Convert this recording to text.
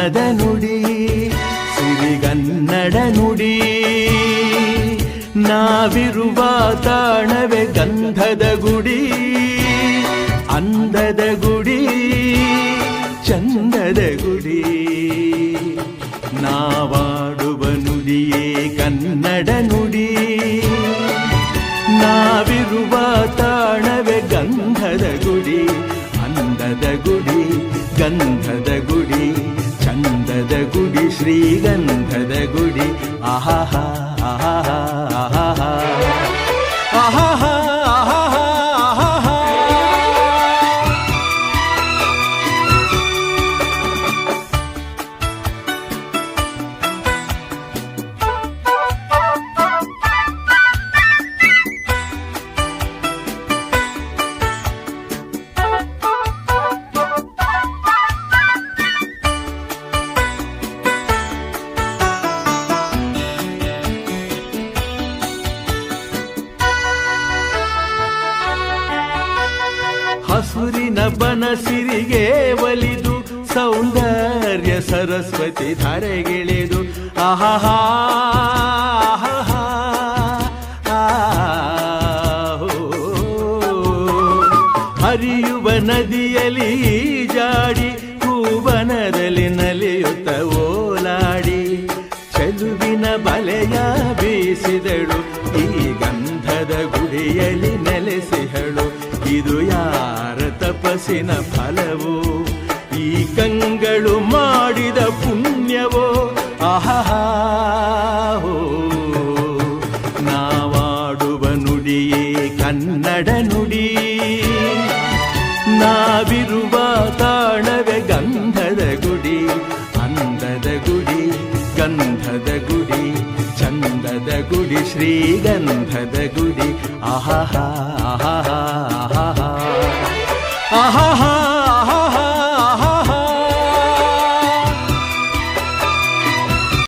ಬಣ್ಣದ ನುಡಿ ಸಿರಿಗನ್ನಡ ನುಡಿ. ನಾವಿರುವ ತಾಣವೇ ಗಂಧದ ಗುಡಿ, ಅಂದದ ಗುಡಿ, ಚಂದದ ಗುಡಿ. ನಾವಾಡುವ ನುಡಿಯೇ ಕನ್ನಡ ನುಡಿ. ನಾವಿರುವ ತಾಣವೇ ಗಂಧದ ಗುಡಿ, ಅಂದದ ಗುಡಿ, ಗಂಧದ ಗುಡಿ, ಚಂದದ ಗುಡಿ, ಶ್ರೀಗಂಧದ ಗುಡಿ. ಆಹಾಹಾ ಆಹಾಹಾ ಆಹಾಹಾ ಆಹಾಹಾ ಆಹಾಹಾ ಆಹಾಹಾ. ಹಸುರಿನ ಬನಸಿರಿಗೆ ಒಲಿದು ಸೌಂದರ್ಯ ಸರಸ್ವತಿ ಧರೆಗಿಳಿದು ಆಹಾಹಾ ಆಹಾಹಾ ಆಹೋ. ಹರಿಯುವ ನದಿಯಲ್ಲಿ ಜಾಡಿ ಹೂವನದಲ್ಲಿ ನಲಿಯುತ್ತ ಓಲಾಡಿ ಚೆಲುವಿನ ಬಲೆಯ ಬೀಸಿದಳು ಈ ಗಂಧದ ಗುಡಿಯಲ್ಲಿ ನೆಲೆಸಿಹಳು. ಇದು ಯಾರ ತಪಸ್ಸಿನ ಫಲವೋ, ಈ ಕಂಗಳು ಮಾಡಿದ ಪುಣ್ಯವೋ. ಆಹಾಹಾ ನಾವಾಡುವ ನುಡಿಯೇ ಕನ್ನಡ ನುಡಿ. ನಾವಿರುವ ತಾಣವೇ ಗಂಧದ ಗುಡಿ, ಅಂದದ ಗುಡಿ, ಗಂಧದ ಗುಡಿ, ಚಂದದ ಗುಡಿ, ಶ್ರೀಗಂಧದ ಗುಡಿ. ಆಹಾಹಾ ಆಹಾಹಾ ಆಹಾಹಾ ಆಹಾಹಾ